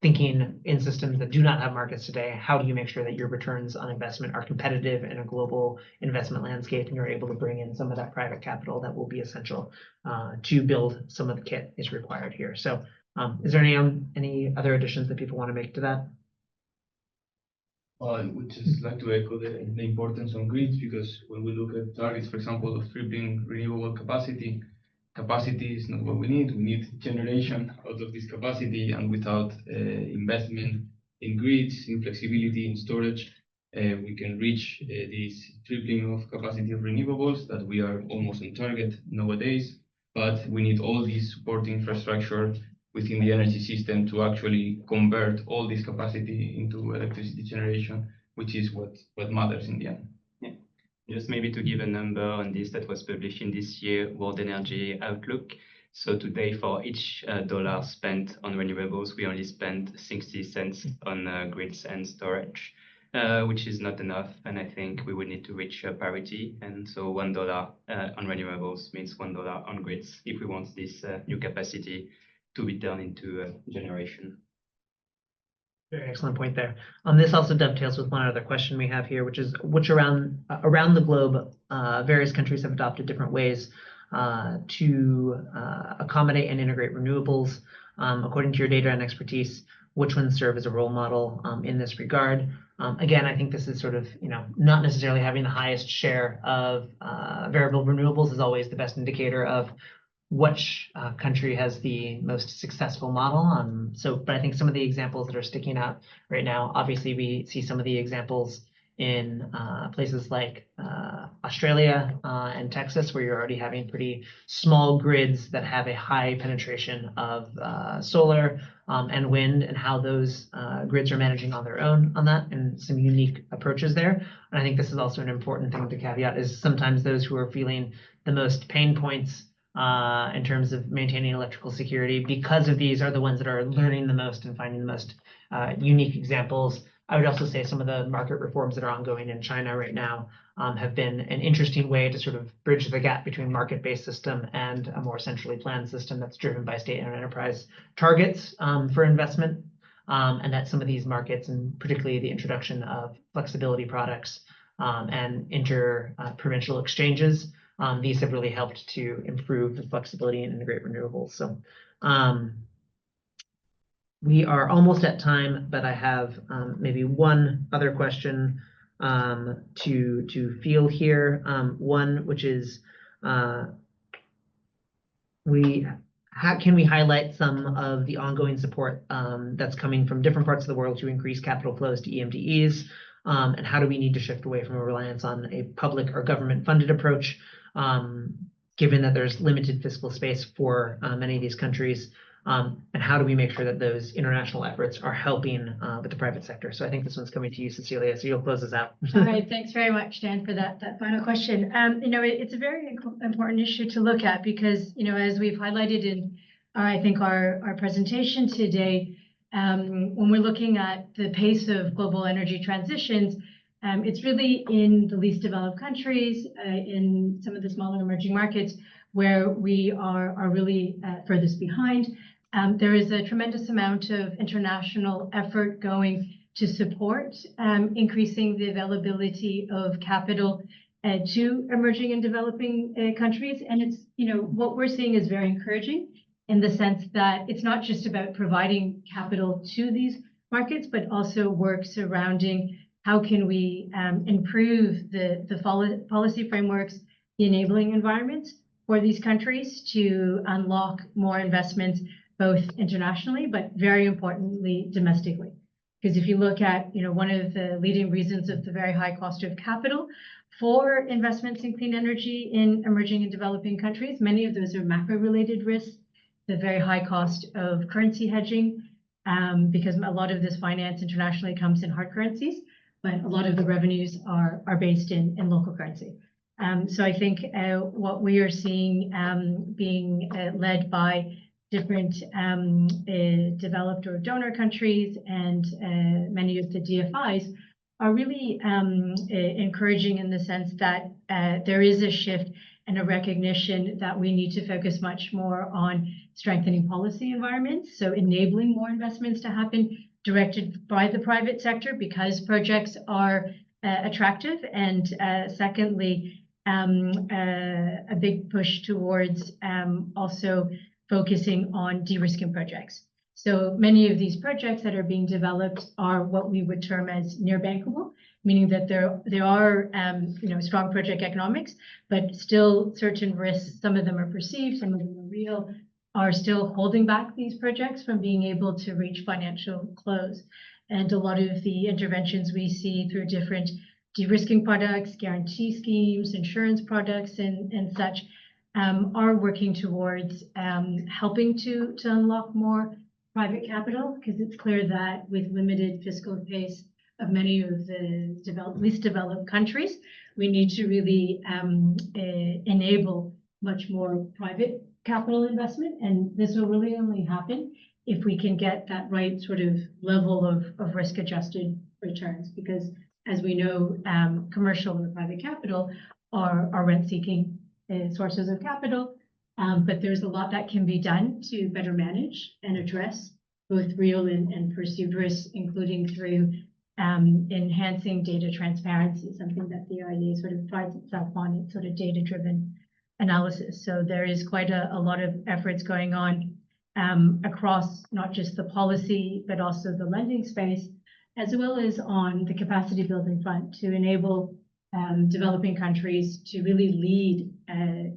thinking in systems that do not have markets today, how do you make sure that your returns on investment are competitive in a global investment landscape, and you're able to bring in some of that private capital that will be essential to build some of the kit is required here. So is there any other additions that people want to make to that? Well, I would just like to echo the importance on grids, because when we look at targets, for example, of tripling renewable capacity is not what we need. We need generation out of this capacity, and without investment in grids, in flexibility, in storage, we can reach this tripling of capacity of renewables that we are almost on target nowadays. But we need all this supporting infrastructure within the energy system to actually convert all this capacity into electricity generation, which is what matters in the end. Yeah. Just maybe to give a number on this that was published in this year World Energy Outlook. So today, for each dollar spent on renewables, we only spend 60 cents on grids and storage, which is not enough. And I think we would need to reach parity. And so $1 on renewables means $1 on grids if we want this new capacity to be turned into generation. Very excellent point there. This also dovetails with one other question we have here, which is around the globe, various countries have adopted different ways to accommodate and integrate renewables. According to your data and expertise, which ones serve as a role model in this regard? Again, I think this is sort of, not necessarily having the highest share of variable renewables is always the best indicator of which country has the most successful model. But I think some of the examples that are sticking out right now, obviously we see some of the examples in places like Australia and Texas, where you're already having pretty small grids that have a high penetration of solar and wind, and how those grids are managing on their own on that, and some unique approaches there. And I think this is also an important thing to caveat, is sometimes those who are feeling the most pain points in terms of maintaining electrical security because of these are the ones that are learning the most and finding the most unique examples. I would also say some of the market reforms that are ongoing in China right now have been an interesting way to sort of bridge the gap between market-based system and a more centrally planned system that's driven by state and enterprise targets for investment. And that some of these markets, and particularly the introduction of flexibility products and inter-provincial exchanges, these have really helped to improve the flexibility and integrate renewables. So we are almost at time, but I have maybe one other question to field here. One, which is, can we highlight some of the ongoing support that's coming from different parts of the world to increase capital flows to EMDEs? And how do we need to shift away from a reliance on a public or government-funded approach, given that there's limited fiscal space for many of these countries? And how do we make sure that those international efforts are helping with the private sector? So I think this one's coming to you, Cecilia, so you'll close us out. All right, thanks very much, Dan, for that final question. It's a very important issue to look at because, as we've highlighted in, I think, our presentation today, when we're looking at the pace of global energy transitions, it's really in the least developed countries, in some of the smaller emerging markets, where we are really furthest behind. There is a tremendous amount of international effort going to support increasing the availability of capital to emerging and developing countries. And it's, what we're seeing is very encouraging in the sense that it's not just about providing capital to these markets, but also work surrounding how can we improve the policy frameworks, the enabling environments for these countries to unlock more investments, both internationally, but very importantly, domestically. Because if you look at, one of the leading reasons of the very high cost of capital for investments in clean energy in emerging and developing countries, many of those are macro-related risks, the very high cost of currency hedging, because a lot of this finance internationally comes in hard currencies, but a lot of the revenues are based in local currency. So I think what we are seeing being led by different developed or donor countries and many of the DFIs are really encouraging in the sense that there is a shift and a recognition that we need to focus much more on strengthening policy environments, so enabling more investments to happen directed by the private sector because projects are attractive, and secondly, a big push towards also focusing on de-risking projects. So many of these projects that are being developed are what we would term as near bankable, meaning that there are strong project economics, but still certain risks, some of them are perceived, some of them are real, are still holding back these projects from being able to reach financial close. And a lot of the interventions we see through different de-risking products, guarantee schemes, insurance products, and such are working towards helping to unlock more private capital, because it's clear that with limited fiscal pace of many of the least developed countries, we need to really enable much more private capital investment, and this will really only happen if we can get that right sort of level of risk-adjusted returns, because as we know, commercial and private capital are rent-seeking sources of capital, but there's a lot that can be done to better manage and address both real and perceived risks, including through enhancing data transparency, something that the IEA sort of prides itself on, its sort of data-driven analysis. So there is quite a lot of efforts going on across not just the policy, but also the lending space, as well as on the capacity building front to enable developing countries to really lead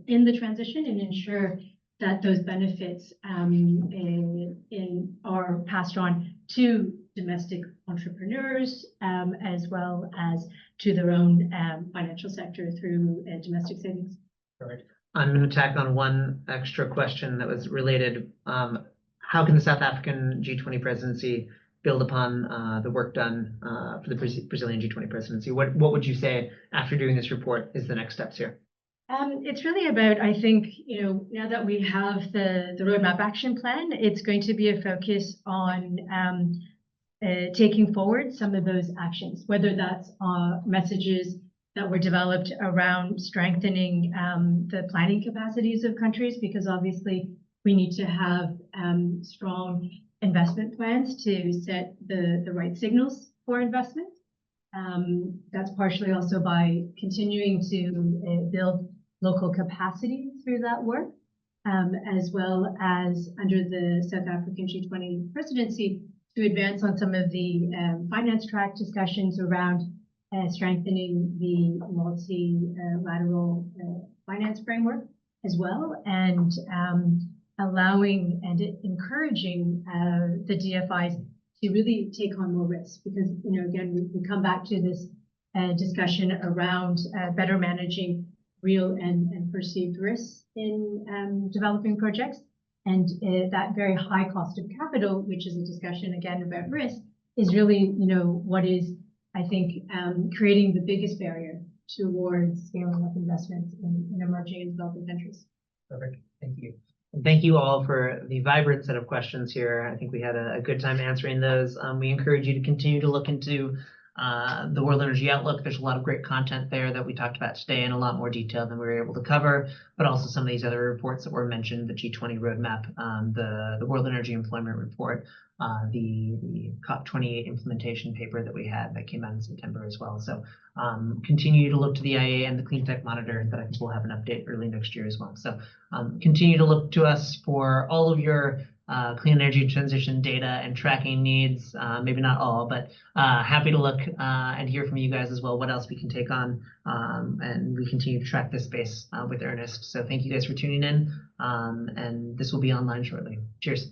in the transition and ensure that those benefits are passed on to domestic entrepreneurs, as well as to their own financial sector through domestic savings. Perfect. I'm going to tack on one extra question that was related. How can the South African G20 presidency build upon the work done for the Brazilian G20 presidency? What would you say after doing this report is the next steps here? It's really about, I think, now that we have the roadmap action plan, it's going to be a focus on taking forward some of those actions, whether that's messages that were developed around strengthening the planning capacities of countries, because obviously we need to have strong investment plans to set the right signals for investment. That's partially also by continuing to build local capacity through that work, as well as under the South African G20 presidency to advance on some of the finance track discussions around strengthening the multilateral finance framework as well, and allowing and encouraging the DFIs to really take on more risks, because again we come back to this discussion around better managing real and perceived risks in developing projects, and that very high cost of capital, which is a discussion again about risk, is really what is, I think, creating the biggest barrier towards scaling up investments in emerging and developing countries. Perfect. Thank you. And thank you all for the vibrant set of questions here. I think we had a good time answering those. We encourage you to continue to look into the World Energy Outlook. There's a lot of great content there that we talked about today in a lot more detail than we were able to cover, but also some of these other reports that were mentioned, the G20 roadmap, the World Energy Employment Report, the COP28 implementation paper that we had that came out in September as well. So continue to look to the IEA and the Clean Tech Monitor, that I think we'll have an update early next year as well. So continue to look to us for all of your clean energy transition data and tracking needs. Maybe not all, but happy to look and hear from you guys as well, what else we can take on, and we continue to track this space with earnest. So thank you guys for tuning in, and this will be online shortly. Cheers.